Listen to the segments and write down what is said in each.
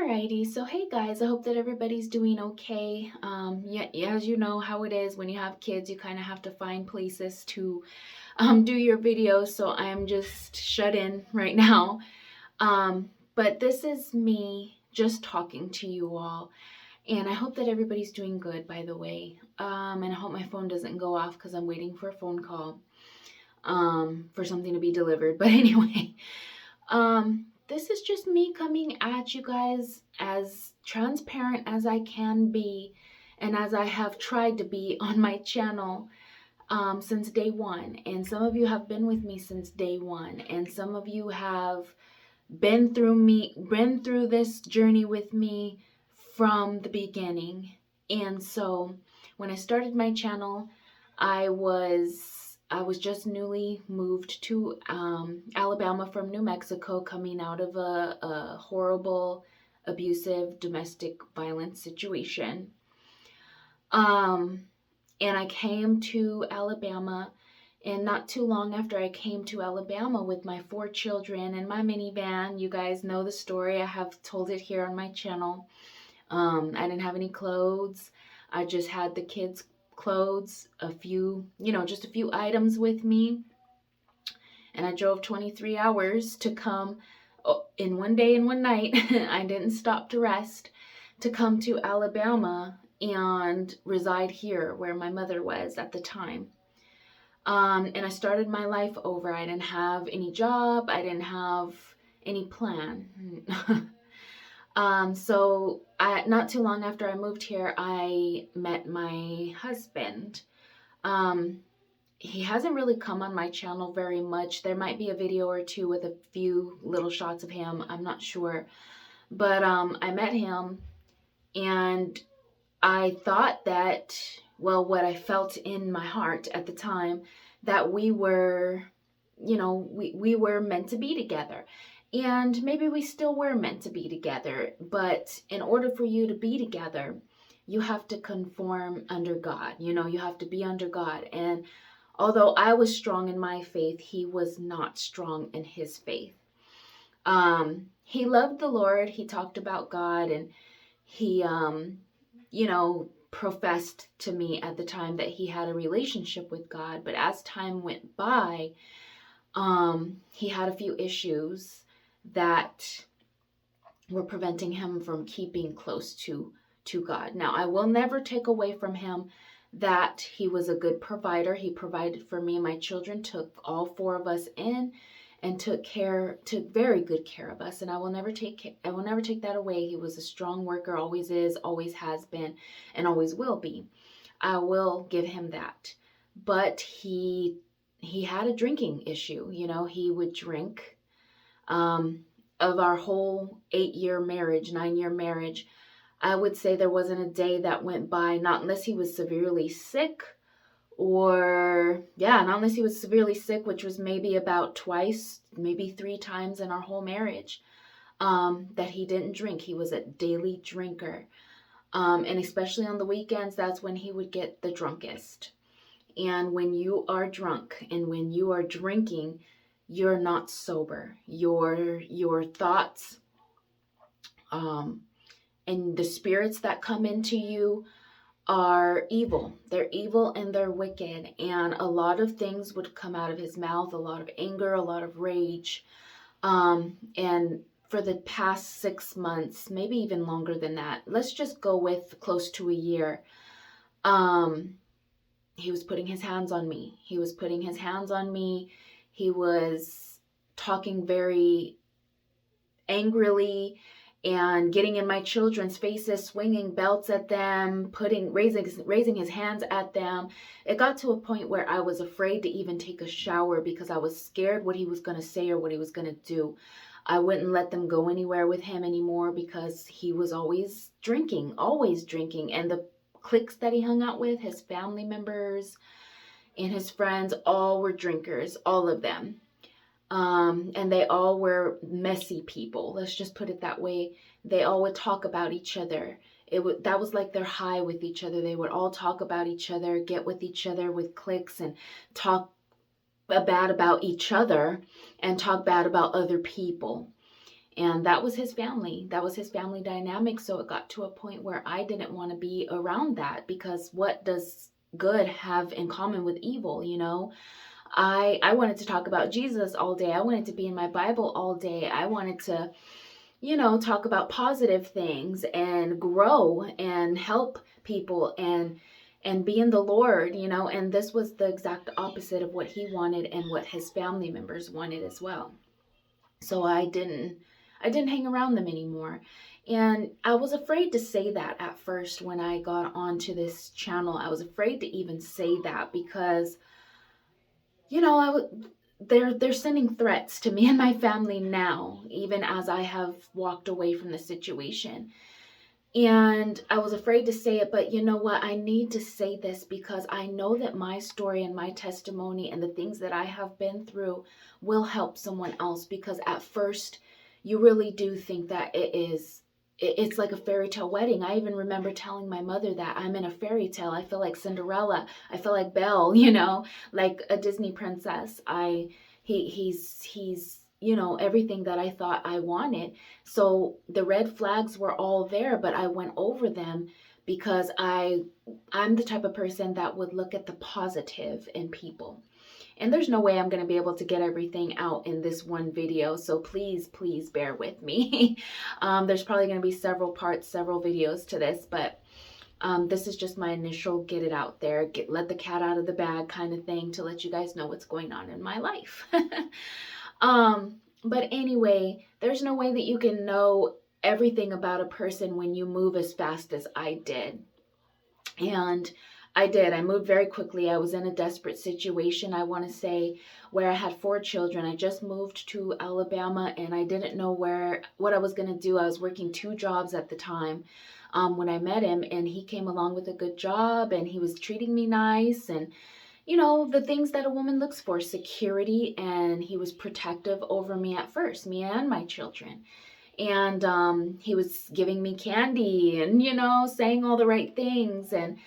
Alrighty, so hey guys, I hope that everybody's doing okay. Yeah, as you know how it is when you have kids, you kind of have to find places to do your videos. So I'm just shut in right now. But this is me just talking to you all, and I hope that everybody's doing good, by the way. And I hope my phone doesn't go off because I'm waiting for a phone call for something to be delivered. But anyway. This is just me coming at you guys as transparent as I can be and as I have tried to be on my channel since day one. And some of you have been with me since day one, and some of you have been through this journey with me from the beginning. And so when I started my channel, I was just newly moved to Alabama from New Mexico, coming out of a horrible, abusive domestic violence situation. And I came to Alabama, and not too long after I came to Alabama with my 4 children and my minivan. You guys know the story. I have told it here on my channel. I didn't have any clothes. I just had the kids' clothes, a few, just a few items with me. And I drove 23 hours to come in one day and one night. I didn't stop to rest, to come to Alabama and reside here where my mother was at the time. And I started my life over. I didn't have any job. I didn't have any plan. So not too long after I moved here, I met my husband. He hasn't really come on my channel very much. There might be a video or two with a few little shots of him. I'm not sure. But I met him, and I thought that, well, what I felt in my heart at the time, that we were, we were meant to be together. And maybe we still were meant to be together. But in order for you to be together, you have to conform under God. You have to be under God. And although I was strong in my faith, he was not strong in his faith. He loved the Lord. He talked about God, and he, professed to me at the time that he had a relationship with God. But as time went by, he had a few issues that were preventing him from keeping close to God. Now, I will never take away from him that he was a good provider. He provided for me and my children, took all 4 of us in, and took very good care of us. And I will never take that away. He was a strong worker, always is, always has been, and always will be. I will give him that. But he had a drinking issue. He would drink. Of our whole 8-year marriage, 9-year marriage, I would say there wasn't a day that went by, not unless he was severely sick, not unless he was severely sick, which was maybe about twice, maybe 3 times in our whole marriage, that he didn't drink. He was a daily drinker. And especially on the weekends, that's when he would get the drunkest. And when you are drunk and when you are drinking, you're not sober. Your thoughts, and the spirits that come into you are evil. They're evil and they're wicked. And a lot of things would come out of his mouth, a lot of anger, a lot of rage. And for the past 6 months, maybe even longer than that, let's just go with close to a year, he was putting his hands on me. He was talking very angrily and getting in my children's faces, swinging belts at them, raising his hands at them. It got to a point where I was afraid to even take a shower because I was scared what he was going to say or what he was going to do. I wouldn't let them go anywhere with him anymore because he was always drinking. And the cliques that he hung out with, his family members and his friends, all were drinkers, all of them. And they all were messy people. Let's just put it that way. They all would talk about each other. That was like their high with each other. They would all talk about each other, get with each other with cliques, and talk bad about each other and talk bad about other people. And that was his family. That was his family dynamic. So it got to a point where I didn't want to be around that, because what does good have in common with evil, you know? I wanted to talk about Jesus all day. I wanted to be in my Bible all day. I wanted to, you know, talk about positive things and grow and help people and be in the Lord, you know, and this was the exact opposite of what he wanted and what his family members wanted as well. So I didn't hang around them anymore. And I was afraid to say that at first when I got onto this channel. I was afraid to even say that because, you know, they're sending threats to me and my family now, even as I have walked away from the situation. And I was afraid to say it, but you know what? I need to say this because I know that my story and my testimony and the things that I have been through will help someone else. Because at first, you really do think that it's like a fairy tale wedding. I even remember telling my mother that I'm in a fairy tale. I feel like Cinderella. I feel like Belle, you know, like a Disney princess. He's you know, everything that I thought I wanted. So the red flags were all there, but I went over them because I'm the type of person that would look at the positive in people. And there's no way I'm going to be able to get everything out in this one video. So please, please bear with me. There's probably going to be several parts, several videos to this, but this is just my initial get it out there, let the cat out of the bag kind of thing to let you guys know what's going on in my life. But anyway, there's no way that you can know everything about a person when you move as fast as I did. And I did. I moved very quickly. I was in a desperate situation, I want to say, where I had 4 children. I just moved to Alabama and I didn't know what I was going to do. I was working 2 jobs at the time when I met him, and he came along with a good job and he was treating me nice and, you know, the things that a woman looks for, security, and he was protective over me at first, me and my children. And he was giving me candy and, you know, saying all the right things and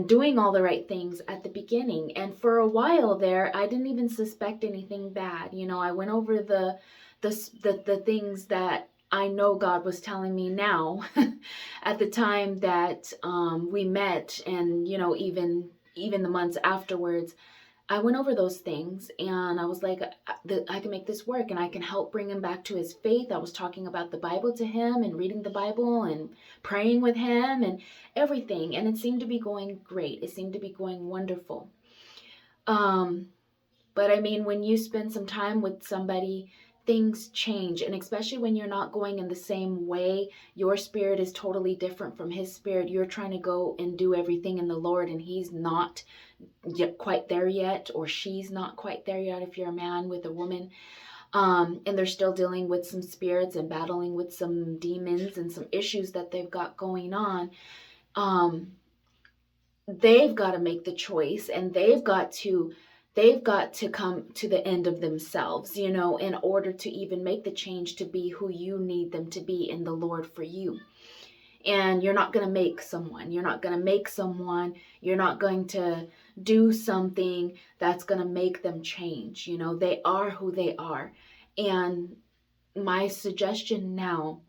doing all the right things at the beginning. And for a while there, I didn't even suspect anything bad. You know, I went over the things that I know God was telling me now at the time that we met, and, you know, even the months afterwards. I went over those things and I was like, I can make this work and I can help bring him back to his faith. I was talking about the Bible to him and reading the Bible and praying with him and everything. And it seemed to be going great. It seemed to be going wonderful. But I mean, when you spend some time with somebody, things change. And especially when you're not going in the same way, your spirit is totally different from his spirit. You're trying to go and do everything in the Lord, and he's not yet quite there yet, or she's not quite there yet if you're a man with a woman. And they're still dealing with some spirits and battling with some demons and some issues that they've got going on. They've got to make the choice, and they've got to come to the end of themselves, you know, in order to even make the change to be who you need them to be in the Lord for you. And you're not going to make someone. You're not going to do something that's going to make them change. You know, they are who they are. And my suggestion now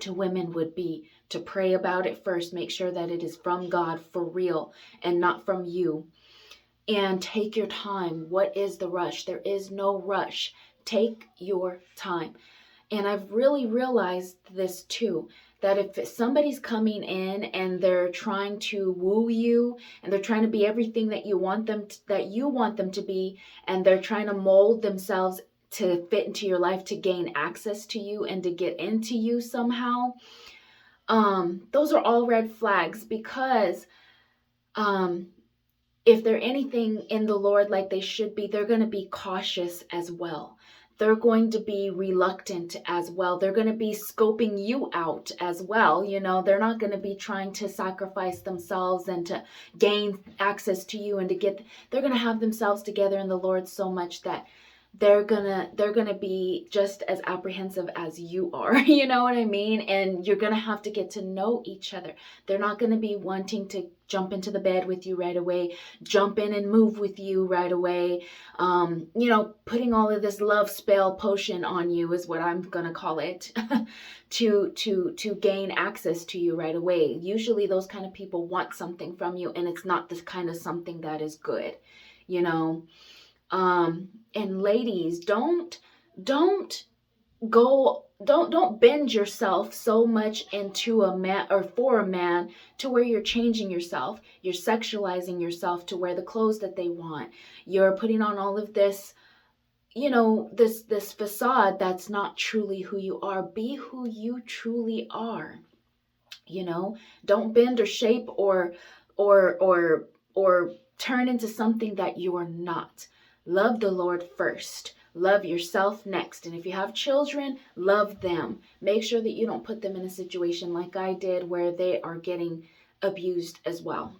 to women would be to pray about it first. Make sure that it is from God for real and not from you. And take your time. What is the rush? There is no rush. Take your time. And I've really realized this too, that if somebody's coming in and they're trying to woo you and they're trying to be everything that you want them to be, and they're trying to mold themselves to fit into your life, to gain access to you and to get into you somehow, those are all red flags. Because if they're anything in the Lord like they should be, they're going to be cautious as well. They're going to be reluctant as well. They're going to be scoping you out as well. You know, they're not going to be trying to sacrifice themselves and to gain access to you and they're going to have themselves together in the Lord so much that they're gonna be just as apprehensive as you are. You know what I mean? And you're gonna have to get to know each other. They're not gonna be wanting to jump into the bed with you right away, jump in and move with you right away. Putting all of this love spell potion on you is what I'm gonna call it, to gain access to you right away. Usually those kind of people want something from you, and it's not the kind of something that is good, you know. And ladies, don't don't bend yourself so much into a man or for a man to where you're changing yourself. You're sexualizing yourself to wear the clothes that they want. You're putting on all of this, this facade that's not truly who you are. Be who you truly are. Don't bend or shape or turn into something that you are not. Love the Lord first. Love yourself next. And if you have children, love them. Make sure that you don't put them in a situation like I did where they are getting abused as well.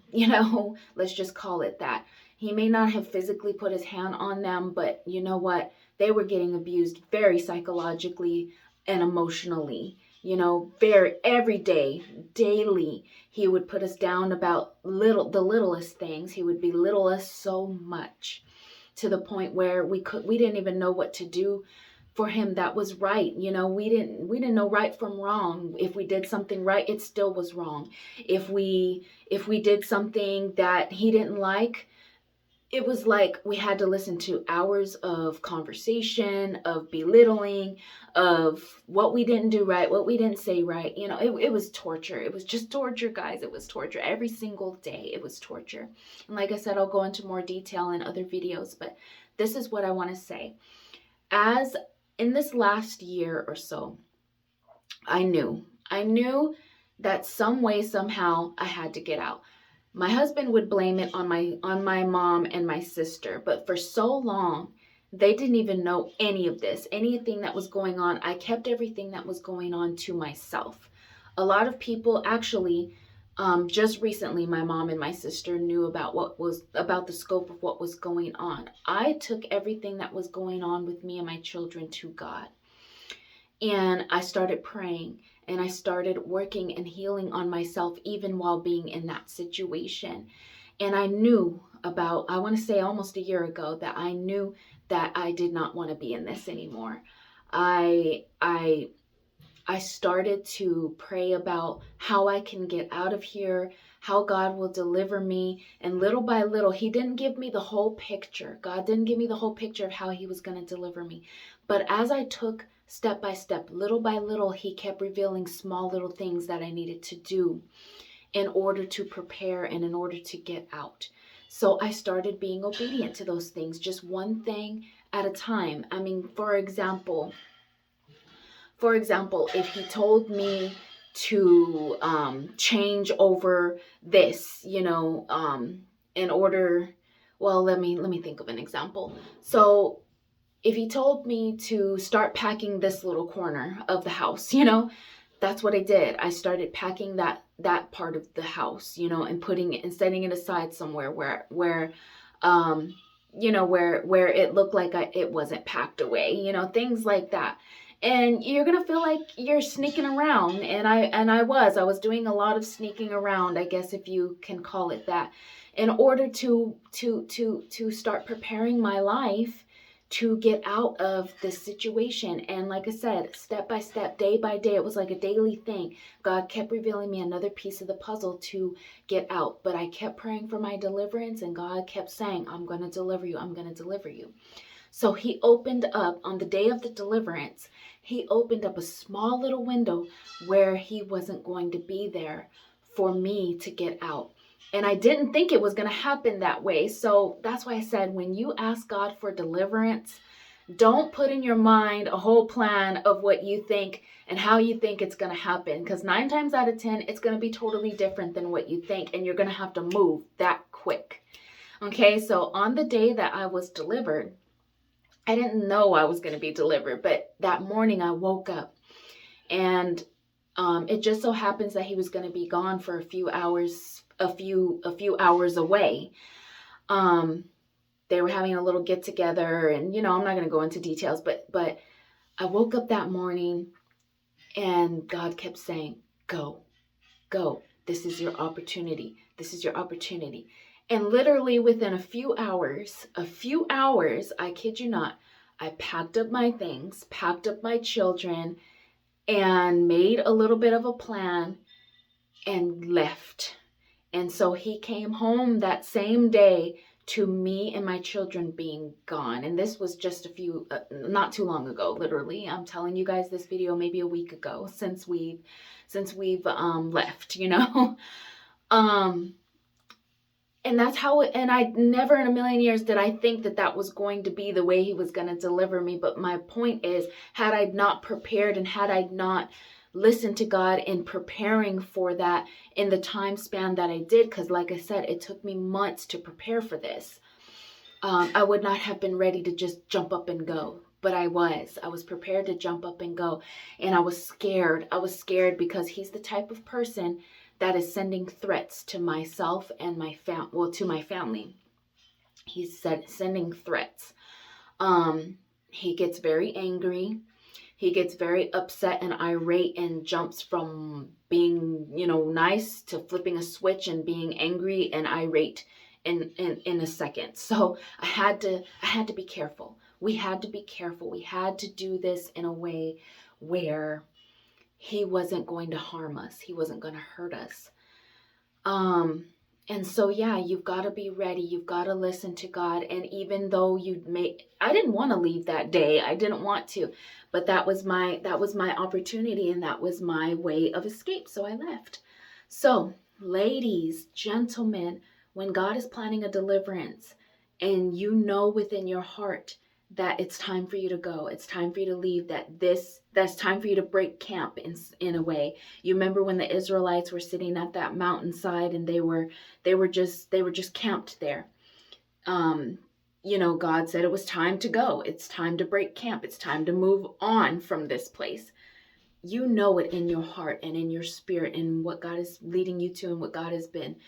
Let's just call it that. He may not have physically put his hand on them, but you know what? They were getting abused very psychologically and emotionally. Very every day, daily, he would put us down about the littlest things. He would belittle us so much, to the point where we didn't even know what to do for him that was right. We didn't know right from wrong. If we did something right, it still was wrong. If we did something that he didn't like, it was like we had to listen to hours of conversation, of belittling, of what we didn't do right, what we didn't say right. It was torture. It was just torture, guys. It was torture. Every single day, it was torture. And like I said, I'll go into more detail in other videos, but this is what I want to say. As in this last year or so, I knew that some way, somehow, I had to get out. My husband would blame it on my mom and my sister, but for so long, they didn't even know any of this, anything that was going on. I kept everything that was going on to myself. A lot of people actually, just recently, my mom and my sister knew about the scope of what was going on. I took everything that was going on with me and my children to God. And I started praying, and I started working and healing on myself even while being in that situation. And I knew I want to say almost a year ago, that I knew that I did not want to be in this anymore. I started to pray about how I can get out of here, how God will deliver me. And little by little, he didn't give me the whole picture. God didn't give me the whole picture of how he was going to deliver me. But as I took step by step, little by little, he kept revealing small little things that I needed to do in order to prepare and in order to get out. So I started being obedient to those things, just one thing at a time. I mean, for example, if he told me to change over this, in order, well, let me think of an example. So if he told me to start packing this little corner of the house, that's what I did. I started packing that part of the house, and putting it and setting it aside somewhere where it looked like it wasn't packed away, things like that. And you're going to feel like you're sneaking around. And I was doing a lot of sneaking around, I guess, if you can call it that, in order to start preparing my life to get out of this situation. And like I said, step by step, day by day, it was like a daily thing. God kept revealing me another piece of the puzzle to get out. But I kept praying for my deliverance, and God kept saying, I'm going to deliver you. I'm going to deliver you. So he opened up, on the day of the deliverance, he opened up a small little window where he wasn't going to be there for me to get out. And I didn't think it was going to happen that way. So that's why I said, when you ask God for deliverance, don't put in your mind a whole plan of what you think and how you think it's going to happen. Because 9 times out of 10, it's going to be totally different than what you think. And you're going to have to move that quick. Okay, so on the day that I was delivered, I didn't know I was going to be delivered. But that morning I woke up, and it just so happens that he was going to be gone for a few hours away. they were having a little get together, and I'm not going to go into details, but I woke up that morning and God kept saying, go, go. This is your opportunity. This is your opportunity. And literally within a few hours, I kid you not, I packed up my things, packed up my children, and made a little bit of a plan and left. And so he came home that same day to me and my children being gone. And this was just not too long ago, literally. I'm telling you guys this video maybe a week ago since we've left, and that's how and I never in a million years did I think that was going to be the way he was going to deliver me. But my point is, had I not prepared and had I not listened to God in preparing for that in the time span that I did, because like I said, it took me months to prepare for this, I would not have been ready to just jump up and go. But I was prepared to jump up and go. And I was scared. Because he's the type of person that is sending threats to myself and to my family. He's sending threats. He gets very angry. He gets very upset and irate and jumps from being, nice to flipping a switch and being angry and irate in a second. So I had to be careful. We had to be careful. We had to do this in a way where he wasn't going to harm us. He wasn't going to hurt us. And so, yeah, you've got to be ready. You've got to listen to God. And even though I didn't want to leave that day. I didn't want to, but that was my opportunity, and that was my way of escape. So I left. So ladies, gentlemen, when God is planning a deliverance and within your heart that it's time for you to go, it's time for you to leave, that's time for you to break camp in a way. You remember when the Israelites were sitting at that mountainside and they were just camped there. God said it was time to go. It's time to break camp. It's time to move on from this place. You know it in your heart and in your spirit and what God is leading you to and what God has been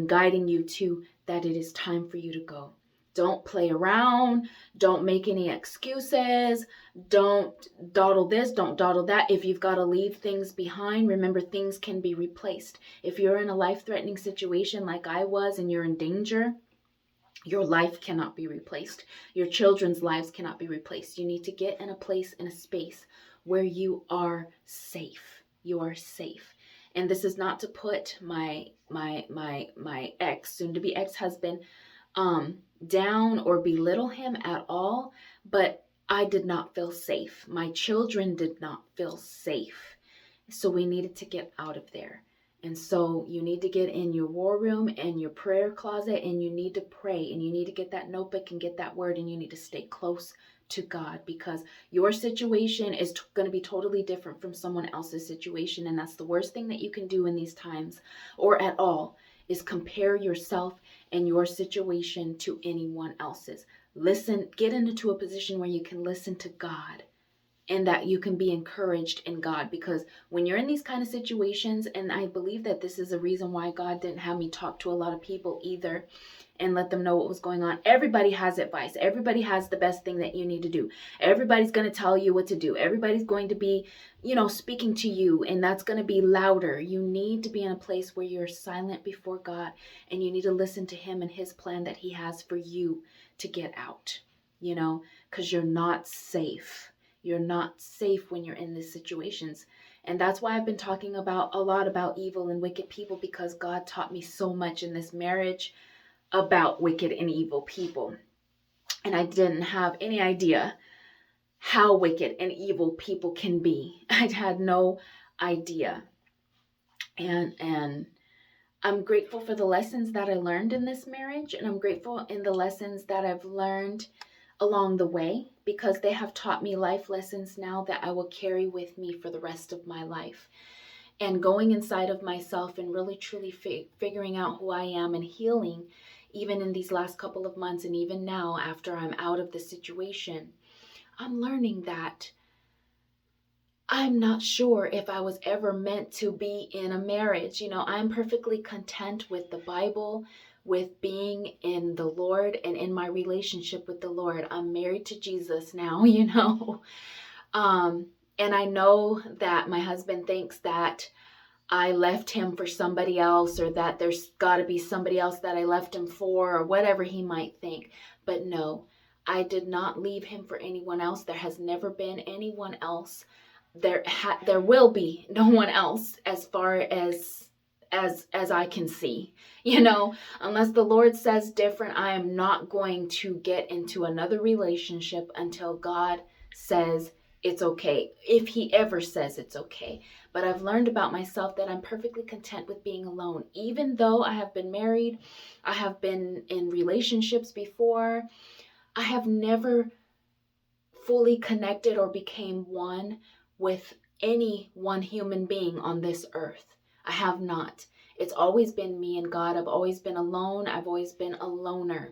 guiding you to, that it is time for you to go. Don't play around. Don't make any excuses. Don't dawdle this. Don't dawdle that. If you've got to leave things behind, remember, things can be replaced. If you're in a life-threatening situation like I was and you're in danger, your life cannot be replaced. Your children's lives cannot be replaced. You need to get in a place, in a space where you are safe. You are safe. And this is not to put my soon-to-be ex-husband, down or belittle him at all, but I did not feel safe. My children did not feel safe. So we needed to get out of there. And so you need to get in your war room and your prayer closet, and you need to pray, and you need to get that notebook and get that word, and you need to stay close to God, because your situation is going to be totally different from someone else's situation. And that's the worst thing that you can do in these times, or at all, is compare yourself and your situation to anyone else's. Listen, get into a position where you can listen to God and that you can be encouraged in God. Because when you're in these kind of situations, and I believe that this is a reason why God didn't have me talk to a lot of people either and let them know what was going on. Everybody has advice. Everybody has the best thing that you need to do. Everybody's going to tell you what to do. Everybody's going to be, speaking to you, and that's going to be louder. You need to be in a place where you're silent before God, and you need to listen to him and his plan that he has for you to get out, because you're not safe. You're not safe when you're in these situations. And that's why I've been talking a lot about evil and wicked people, because God taught me so much in this marriage about wicked and evil people. And I didn't have any idea how wicked and evil people can be. I had no idea. And I'm grateful for the lessons that I learned in this marriage, and I'm grateful in the lessons that I've learned along the way, because they have taught me life lessons now that I will carry with me for the rest of my life. And going inside of myself and really truly figuring out who I am and healing, even in these last couple of months, and even now after I'm out of the situation, I'm learning that I'm not sure if I was ever meant to be in a marriage. I'm perfectly content with the Bible, with being in the Lord and in my relationship with the Lord. I'm married to Jesus now, you know. And I know that my husband thinks that I left him for somebody else, or that there's got to be somebody else that I left him for, or whatever he might think. But no, I did not leave him for anyone else. There has never been anyone else. There will be no one else, as far as I can see. You know, unless the Lord says different, I am not going to get into another relationship until God says it's okay, if he ever says it's okay. But I've learned about myself that I'm perfectly content with being alone. Even though I have been married, I have been in relationships before, I have never fully connected or became one with any one human being on this earth. I have not. It's always been me and God. I've always been alone. I've always been a loner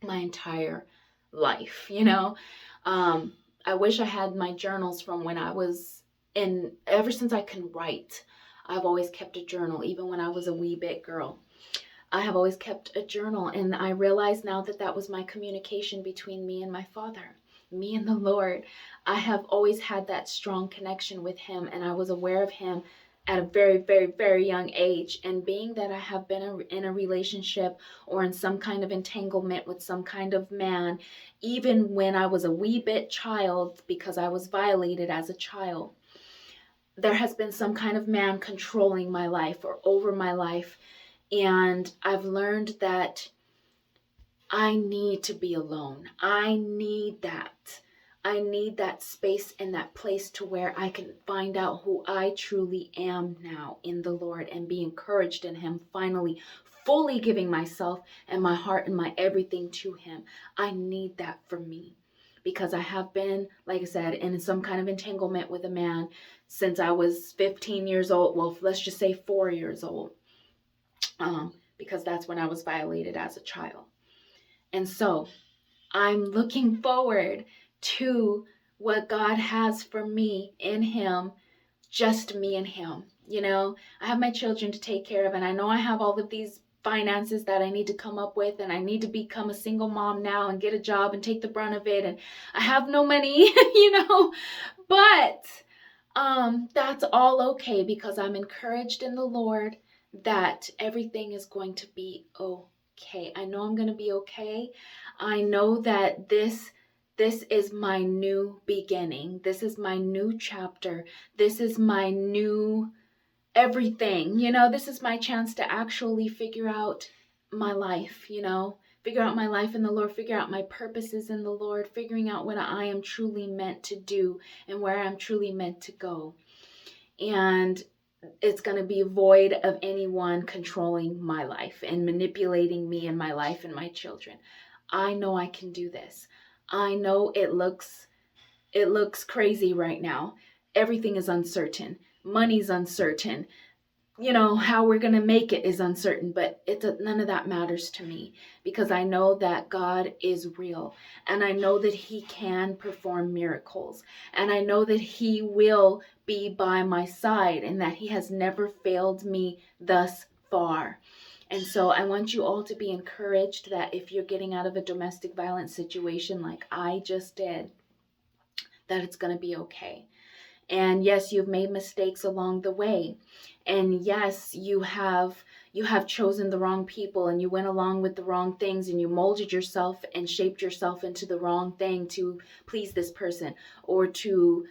my entire life, you know. I wish I had my journals from when I was in, ever since I can write. I've always kept a journal, even when I was a wee bit girl. I have always kept a journal, and I realize now that that was my communication between me and my Father, me and the Lord. I have always had that strong connection with him, and I was aware of him at a very, very, very young age. And being that I have been in a relationship or in some kind of entanglement with some kind of man, even when I was a wee bit child, because I was violated as a child, there has been some kind of man controlling my life or over my life. And I've learned that I need to be alone. I need that. I need that space and that place to where I can find out who I truly am now in the Lord and be encouraged in him, finally, fully giving myself and my heart and my everything to him. I need that for me, because I have been, like I said, in some kind of entanglement with a man since I was 15 years old. Well, let's just say 4 years old. Because that's when I was violated as a child. And so I'm looking forward to what God has for me in him, just me and him. You know, I have my children to take care of, and I know I have all of these finances that I need to come up with, and I need to become a single mom now and get a job and take the brunt of it, and I have no money, you know, but that's all okay, because I'm encouraged in the Lord that everything is going to be okay. I know I'm going to be okay. I know that this is my new beginning. This is my new chapter. This is my new everything. You know, this is my chance to actually figure out my life, you know, figure out my life in the Lord, figure out my purposes in the Lord, figuring out what I am truly meant to do and where I'm truly meant to go. And it's going to be void of anyone controlling my life and manipulating me and my life and my children. I know I can do this. I know it looks crazy right now. Everything is uncertain. Money's uncertain. You know, how we're going to make it is uncertain, but none of that matters to me, because I know that God is real, and I know that he can perform miracles, and I know that he will be by my side, and that he has never failed me thus far. And so I want you all to be encouraged that if you're getting out of a domestic violence situation like I just did, that it's going to be okay. And yes, you've made mistakes along the way. And yes, you have chosen the wrong people, and you went along with the wrong things, and you molded yourself and shaped yourself into the wrong thing to please this person, or to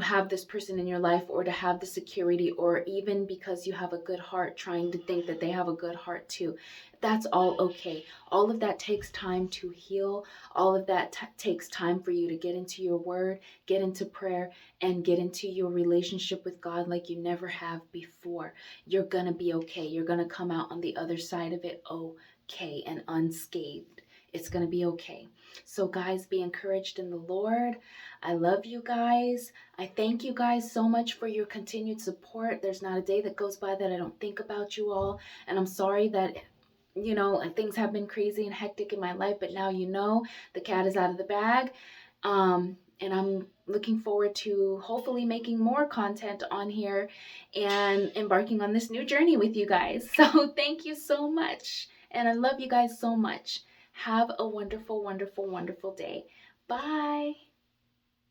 have this person in your life, or to have the security, or even because you have a good heart, trying to think that they have a good heart too. That's all okay. All of that takes time to heal. All of that takes time for you to get into your word, get into prayer, and get into your relationship with God like you never have before. You're going to be okay. You're going to come out on the other side of it okay and unscathed. It's going to be okay. So guys, be encouraged in the Lord. I love you guys. I thank you guys so much for your continued support. There's not a day that goes by that I don't think about you all. And I'm sorry that, you know, things have been crazy and hectic in my life, but now you know the cat is out of the bag. And I'm looking forward to hopefully making more content on here and embarking on this new journey with you guys. So thank you so much. And I love you guys so much. Have a wonderful, wonderful, wonderful day. Bye.